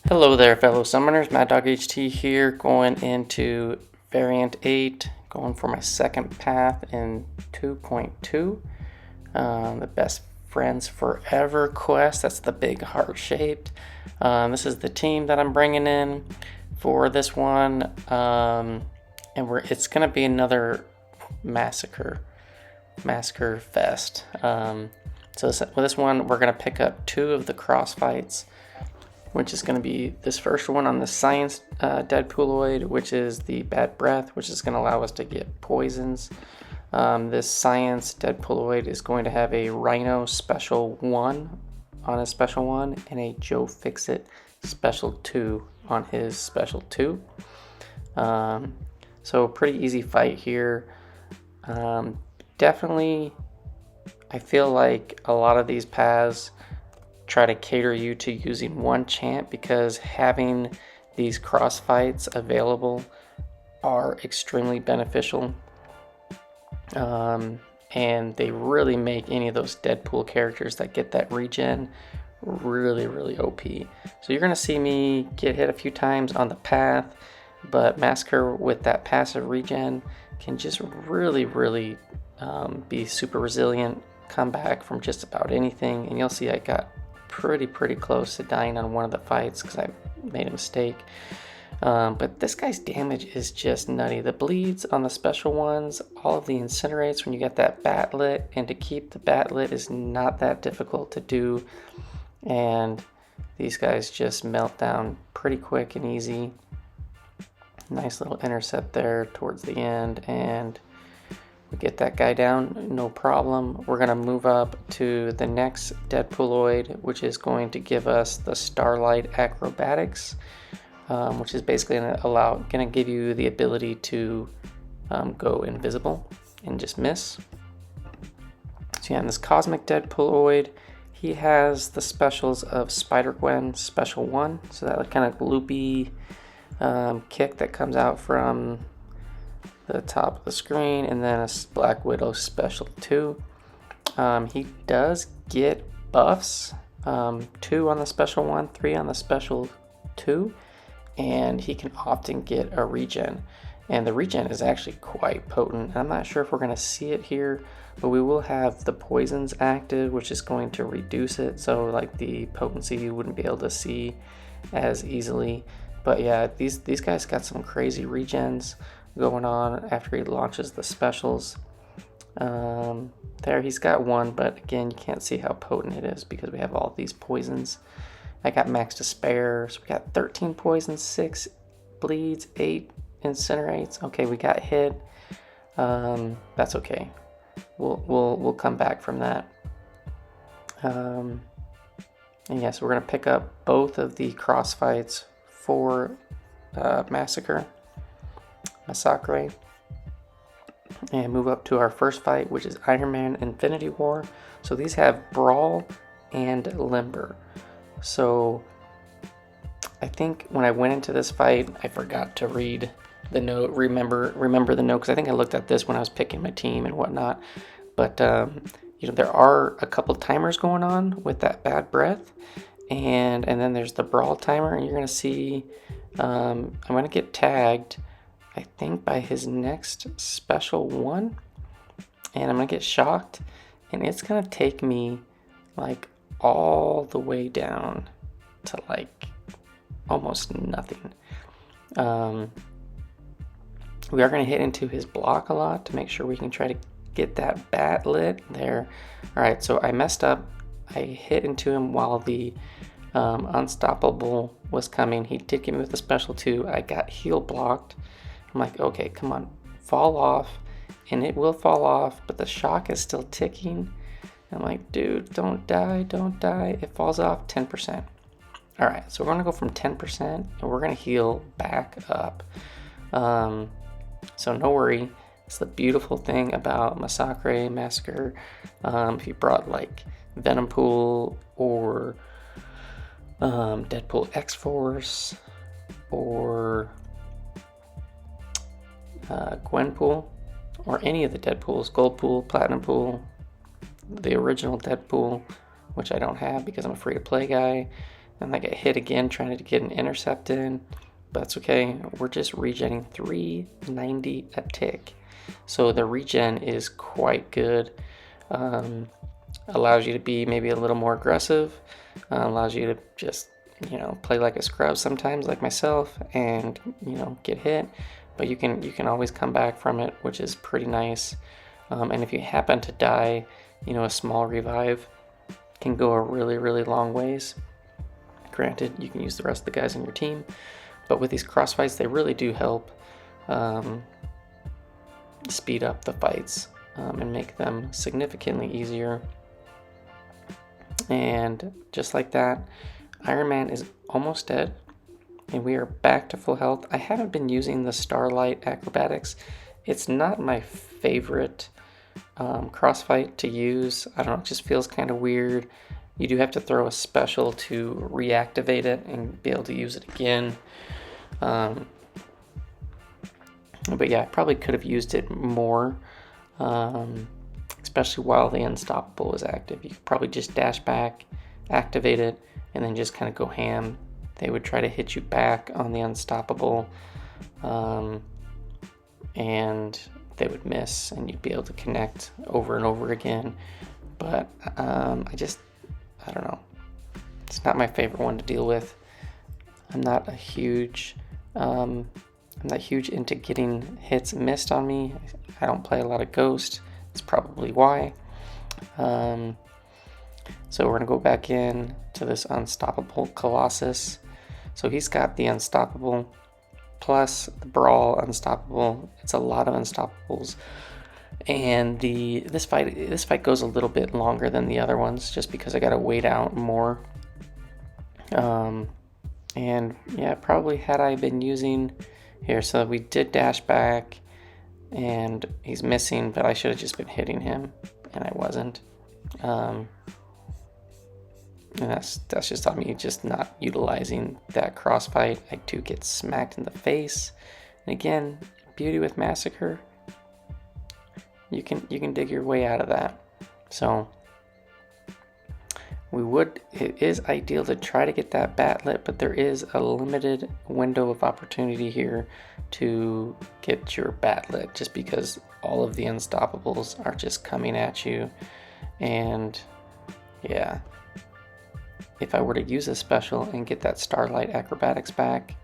Hello there, fellow summoners. Mad Dog HT here, going into variant 8, going for my second path in 2.2. The Best Friends Forever quest. That's the big heart-shaped. This is the team that I'm bringing in for this one, and it's gonna be another Masacre fest. So with this one, we're gonna pick up 2 of the cross fights, which is going to be this first one on the Science Deadpoolooid, which is the Bad Breath, which is going to allow us to get poisons. This Science Deadpoolooid is going to have a Rhino Special 1 on his Special 1 and a Joe Fixit Special 2 on his Special 2. So pretty easy fight here. Definitely, I feel like a lot of these paths try to cater you to using one champ, because having these cross fights available are extremely beneficial, and they really make any of those Deadpool characters that get that regen really OP. So you're gonna see me get hit a few times on the path, but Masacre with that passive regen can just really be super resilient, come back from just about anything. And you'll see I got pretty close to dying on one of the fights because I made a mistake. But this guy's damage is just nutty. The bleeds on the special ones, all of the incinerates when you get that bat lit, and to keep the bat lit is not that difficult to do. And these guys just melt down pretty quick and easy. Nice little intercept there towards the end, and we get that guy down, no problem. We're gonna move up to the next Deadpooloid, which is going to give us the Starlight Acrobatics, which is basically gonna give you the ability to go invisible and just miss. So yeah, in this Cosmic Deadpooloid, he has the specials of Spider-Gwen Special 1, so that kind of loopy kick that comes out from the top of the screen, and then a Black Widow Special 2. He does get buffs, 2 on the Special 1, 3 on the Special 2, and he can often get a regen. And the regen is actually quite potent. I'm not sure if we're going to see it here, but we will have the poisons active, which is going to reduce it, so like the potency you wouldn't be able to see as easily. But yeah, these guys got some crazy regens going on after he launches the specials. There he's got 1, but again, you can't see how potent it is because we have all these poisons. I got max to spare, so we got 13 poisons, 6 bleeds, 8 incinerates. Okay, we got hit. That's okay. We'll come back from that. And yeah, so we're gonna pick up both of the cross fights for Masacre, and move up to our first fight, which is Iron Man Infinity War. So these have Brawl and Limber. So I think when I went into this fight, I forgot to read the note, remember the note, because I think I looked at this when I was picking my team and whatnot. But there are a couple timers going on with that Bad Breath, and then there's the Brawl timer, and you're gonna see I'm gonna get tagged, I think, by his next Special 1, and I'm gonna get shocked, and it's gonna take me like all the way down to like almost nothing. We are gonna hit into his block a lot to make sure we can try to get that bat lit there. All right, so I messed up. I hit into him while the Unstoppable was coming. He did get me with the Special 2. I got heal blocked. I'm like, okay, come on, fall off. And it will fall off, but the shock is still ticking. I'm like, dude, don't die. It falls off 10%. All right, so we're gonna go from 10% and we're gonna heal back up. So no worry. It's the beautiful thing about Masacre. If you brought like Venom Pool or Deadpool X-Force or Gwenpool, or any of the Deadpools, Gold Pool, Platinum Pool, the original Deadpool, which I don't have because I'm a free-to-play guy, and I get hit again trying to get an intercept in, but that's okay. We're just regenning 390 a tick. So the regen is quite good. Allows you to be maybe a little more aggressive, allows you to just, play like a scrub sometimes, like myself, and, get hit. But you can always come back from it, which is pretty nice. And if you happen to die, a small revive can go a really, really long ways. Granted, you can use the rest of the guys on your team, but with these crossfights, they really do help speed up the fights and make them significantly easier. And just like that, Iron Man is almost dead, and we are back to full health. I haven't been using the Starlight Acrobatics. It's not my favorite crossfight to use. I don't know, it just feels kind of weird. You do have to throw a special to reactivate it and be able to use it again. But yeah, I probably could have used it more, especially while the Unstoppable is active. You could probably just dash back, activate it, and then just kind of go ham. They would try to hit you back on the Unstoppable, and they would miss, and you'd be able to connect over and over again. But I don't know. It's not my favorite one to deal with. I'm not huge into getting hits missed on me. I don't play a lot of Ghost. That's probably why. So we're gonna go back in to this Unstoppable Colossus. So he's got the Unstoppable plus the Brawl Unstoppable. It's a lot of Unstoppables. And this fight goes a little bit longer than the other ones, just because I gotta wait out more. And yeah, probably had I been using here, so we did dash back, and he's missing, but I should have just been hitting him, and I wasn't. And that's just on me, just not utilizing that crossfight. I do get smacked in the face, and again, beauty with Massacre. You can dig your way out of that. So it is ideal to try to get that bat lit, but there is a limited window of opportunity here to get your bat lit, just because all of the Unstoppables are just coming at you. And yeah, if I were to use a special and get that Starlight Acrobatics back,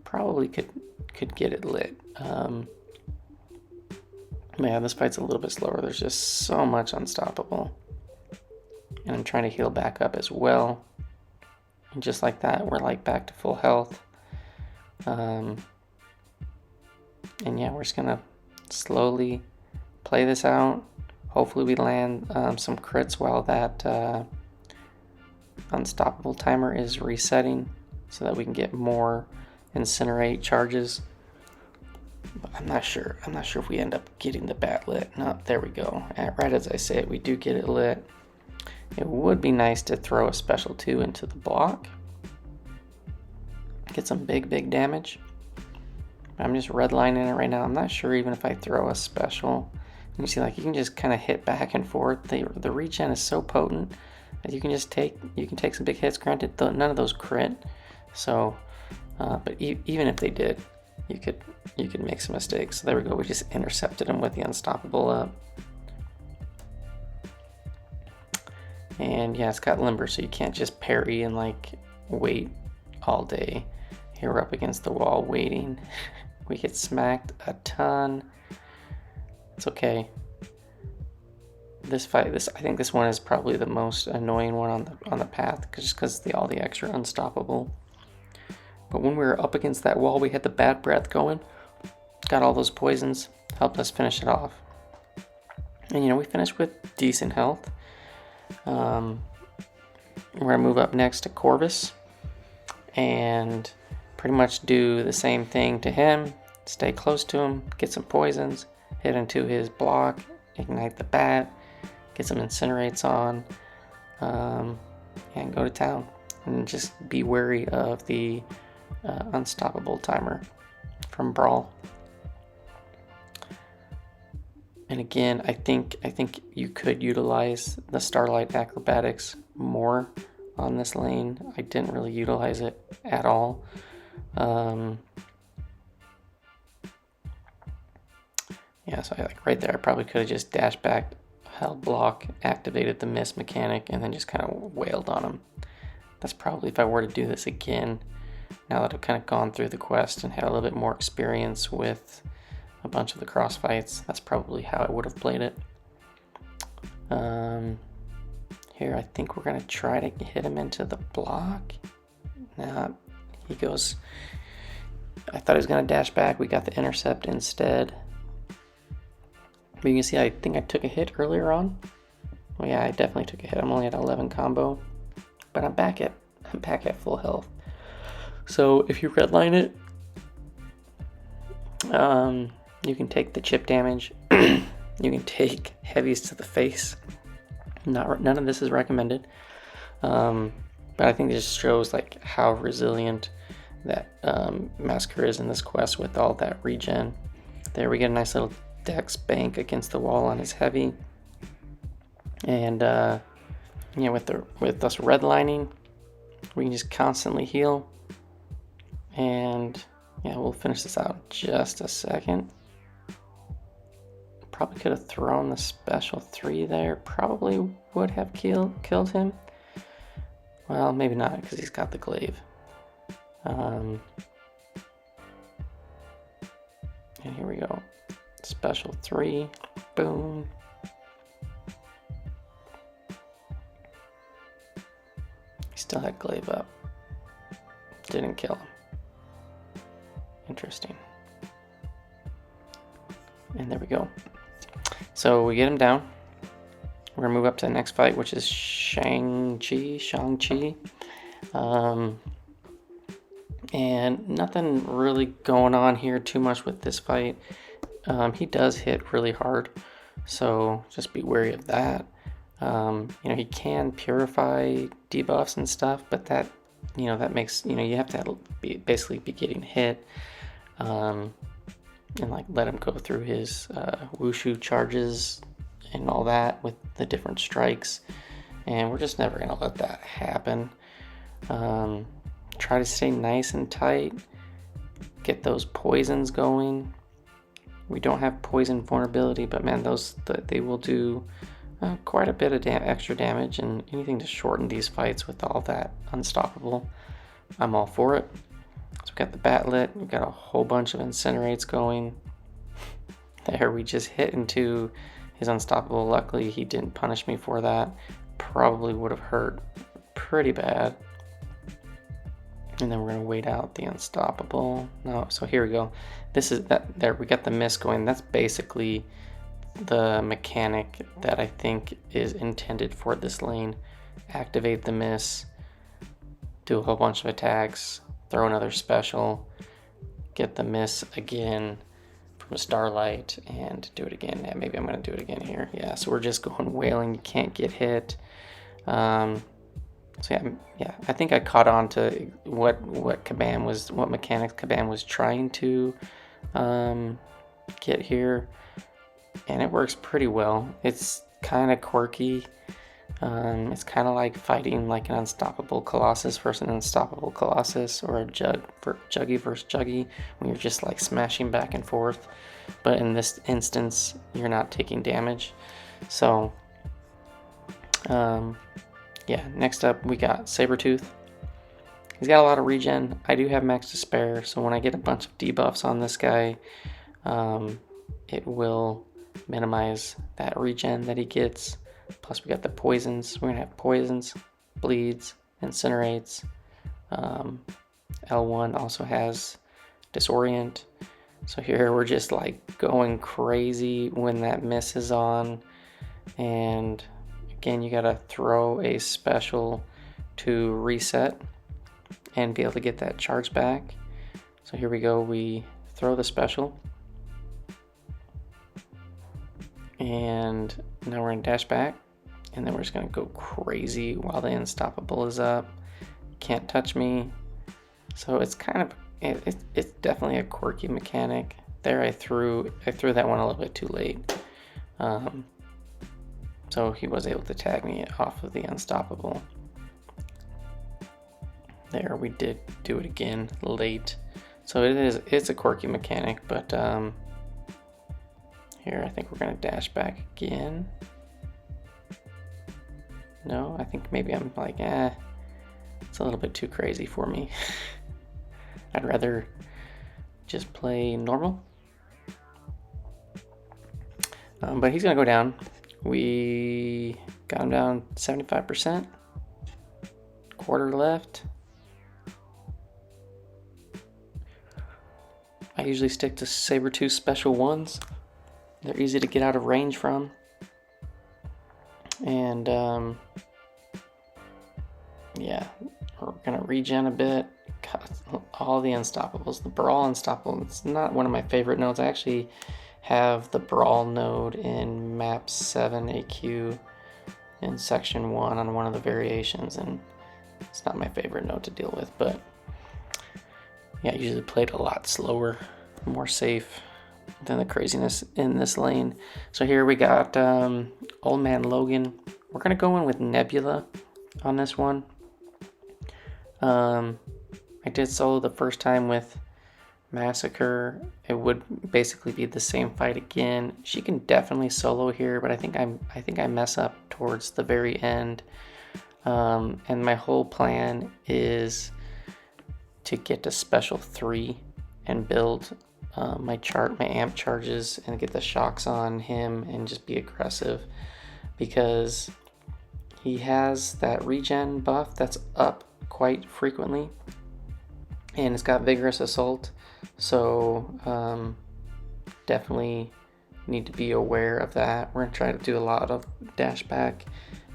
probably could get it lit. Man, this fight's a little bit slower. There's just so much Unstoppable. And I'm trying to heal back up as well. And just like that, we're like back to full health. And yeah, we're just gonna slowly play this out. Hopefully we land some crits while that Unstoppable timer is resetting, so that we can get more Incinerate charges. But I'm not sure if we end up getting the bat lit. No, there we go. Right as I say it, we do get it lit. It would be nice to throw a special 2 into the block. Get some big damage. I'm just redlining it right now. I'm not sure even if I throw a special. You see, like, you can just kind of hit back and forth. The regen is so potent that you can take some big hits. Granted, none of those crit. So, but even if they did, you could make some mistakes. So there we go. We just intercepted him with the Unstoppable up. And yeah, it's got limber, so you can't just parry and like wait all day. Here we're up against the wall waiting. We get smacked a ton. It's okay. This fight, I think this one is probably the most annoying one on the path, just because all the extra Unstoppable. But when we were up against that wall, we had the bad breath going. Got all those poisons, helped us finish it off. And we finished with decent health. We're gonna move up next to Corvus and pretty much do the same thing to him. Stay close to him, get some poisons, hit into his block, ignite the bat, get some incinerates on, and go to town. And just be wary of the Unstoppable timer from Brawl. And again, I think you could utilize the Starlight Acrobatics more on this lane. I didn't really utilize it at all. Yeah, so like right there, I probably could have just dashed back, held block, activated the miss mechanic, and then just kind of wailed on him. That's probably, if I were to do this again, now that I've kind of gone through the quest and had a little bit more experience with a bunch of the cross fights, that's probably how I would have played it. Here, I think we're going to try to hit him into the block. Now, he goes... I thought he was going to dash back. We got the intercept instead. But you can see, I think I took a hit earlier on. Well, yeah, I definitely took a hit. I'm only at 11 combo. But I'm back at full health. So if you redline it, you can take the chip damage. You can take heavies to the face. None of this is recommended. But I think it just shows like how resilient that Masacre is in this quest with all that regen. There we get a nice little dex bank against the wall on his heavy. And yeah, with us redlining, we can just constantly heal. And yeah, we'll finish this out in just a second. Probably could have thrown the special 3 there. Probably would have killed him. Well, maybe not, because he's got the glaive. And here we go. Special 3. Boom. He still had glaive up. Didn't kill him. Interesting. And there we go. So we get him down. We're gonna move up to the next fight, which is Shang-Chi. And nothing really going on here too much with this fight. He does hit really hard, so just be wary of that. You know, he can purify debuffs and stuff, but that, you know, that makes, you know, you have to basically be getting hit, and like let him go through his wushu charges and all that with the different strikes, and we're just never gonna let that happen. Try to stay nice and tight, get those poisons going. We don't have poison vulnerability, but man, they will do quite a bit of extra damage, and anything to shorten these fights with all that unstoppable, I'm all for it. So we got the batlet, we've got a whole bunch of incinerates going. There, we just hit into his unstoppable. Luckily, he didn't punish me for that. Probably would have hurt pretty bad. And then we're gonna wait out the unstoppable. No, so here we go. This is that. There, we got the miss going. That's basically the mechanic that I think is intended for this lane. Activate the miss, do a whole bunch of attacks, throw another special, get the miss again from a Starlight, and do it again. Yeah, maybe I'm gonna do it again here. Yeah, so we're just going wailing. You can't get hit. So yeah, I think I caught on to what mechanics Kabam was trying to get here, and it works pretty well. It's kind of quirky. It's kind of like fighting like an unstoppable Colossus versus an unstoppable Colossus, or a Juggy versus Juggy, when you're just like smashing back and forth. But in this instance, you're not taking damage. So yeah, next up we got Sabretooth. He's got a lot of regen. I do have max to spare, so when I get a bunch of debuffs on this guy, it will minimize that regen that he gets. Plus we got the poisons. We're gonna have poisons, bleeds, incinerates. L1 also has disorient. So here we're just like going crazy when that miss is on. And again, you gotta throw a special to reset and be able to get that charge back. So here we go, we throw the special. And now we're gonna dash back, and then we're just gonna go crazy while the unstoppable is up. Can't touch me. So it's kind of, it's definitely a quirky mechanic. There I threw that one a little bit too late. So he was able to tag me off of the unstoppable. There, we did do it again late. So it's a quirky mechanic, but here I think we're gonna dash back again. No, I think maybe I'm like, it's a little bit too crazy for me. I'd rather just play normal. But he's gonna go down. We got him down 75%. Quarter left. I usually stick to Sabretooth special ones. They're easy to get out of range from. And yeah, we're gonna regen a bit. God, all the unstoppables. The Brawl Unstoppable, it's not one of my favorite nodes. I actually have the Brawl node in map 7 AQ in section 1 on one of the variations, and it's not my favorite node to deal with, but yeah, I usually play it a lot slower, more safe than the craziness in this lane. So here we got Old Man Logan. We're gonna go in with Nebula on this one. I did solo the first time with Masacre. It would basically be the same fight again. She can definitely solo here, but I think I mess up towards the very end. And my whole plan is to get to special 3 and build my amp charges and get the shocks on him and just be aggressive, because he has that regen buff that's up quite frequently, and it's got vigorous assault, so definitely need to be aware of that. We're gonna try to do a lot of dash back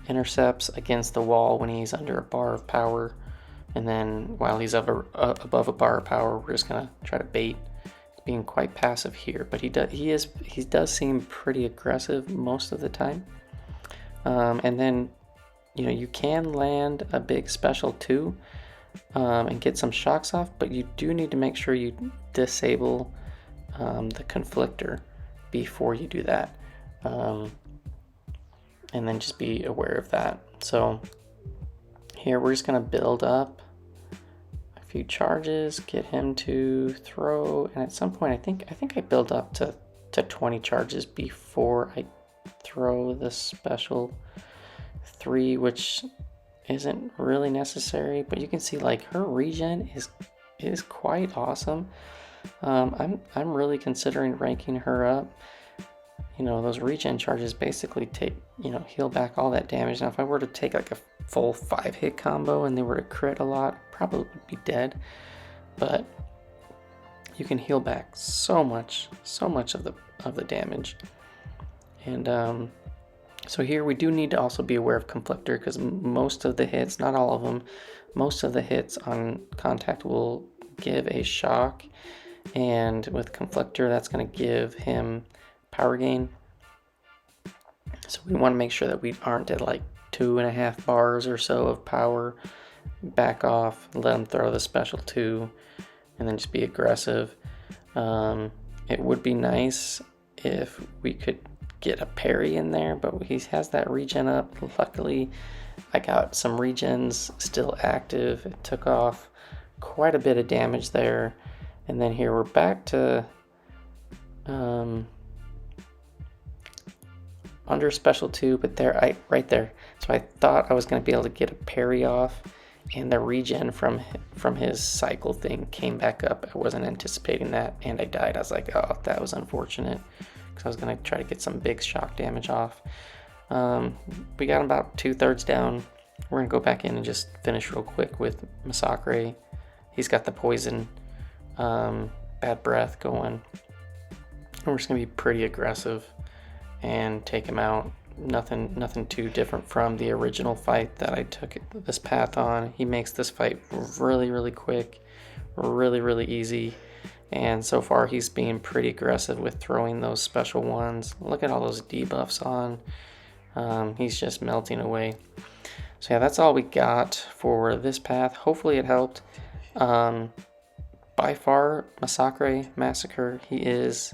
intercepts against the wall when he's under a bar of power, and then while he's above a bar of power, we're just gonna try to bait. Being quite passive here, but he does seem pretty aggressive most of the time. And then, you know, you can land a big special too, and get some shocks off, but you do need to make sure you disable the conflictor before you do that, and then just be aware of that. So here we're just gonna build up a few charges, get him to throw, and at some point I think I build up to 20 charges before I throw the special 3, which isn't really necessary, but you can see like her regen is quite awesome. I'm really considering ranking her up. You know, those regen charges basically heal back all that damage. Now if I were to take like a full 5-hit combo and they were to crit a lot, probably would be dead, but you can heal back so much of the damage. And so here we do need to also be aware of conflictor, because most of the hits, not all of them, most of the hits on contact will give a shock, and with conflictor that's going to give him power gain. So we want to make sure that we aren't at like 2.5 bars or so of power. Back off, let him throw the special 2, and then just be aggressive. It would be nice if we could get a parry in there, but he has that regen up. Luckily I got some regens still active. It took off quite a bit of damage there, and then here we're back to under special 2, but right there. So I thought I was going to be able to get a parry off, and the regen from his cycle thing came back up. I wasn't anticipating that, and I died. I was like, oh, that was unfortunate, because I was going to try to get some big shock damage off. We got about 2/3 down. We're going to go back in and just finish real quick with Masacre. He's got the poison, bad breath going. And we're just going to be pretty aggressive and take him out. Nothing too different from the original fight that I took this path on. He makes this fight really quick, really easy. And so far he's being pretty aggressive with throwing those special ones. Look at all those debuffs on. He's just melting away. So yeah, that's all we got for this path. Hopefully it helped. By far, Masacre, he's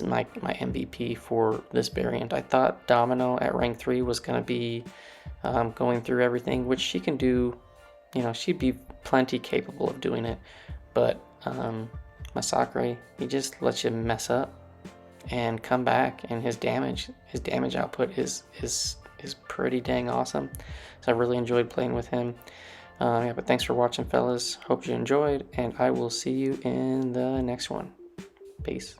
my MVP for this variant. I thought Domino at rank 3 was going to be going through everything, which she can do, you know, she'd be plenty capable of doing it. But Masacre, he just lets you mess up and come back, and his damage output is pretty dang awesome. So I really enjoyed playing with him. Yeah, but thanks for watching, fellas. Hope you enjoyed, and I will see you in the next one. Peace.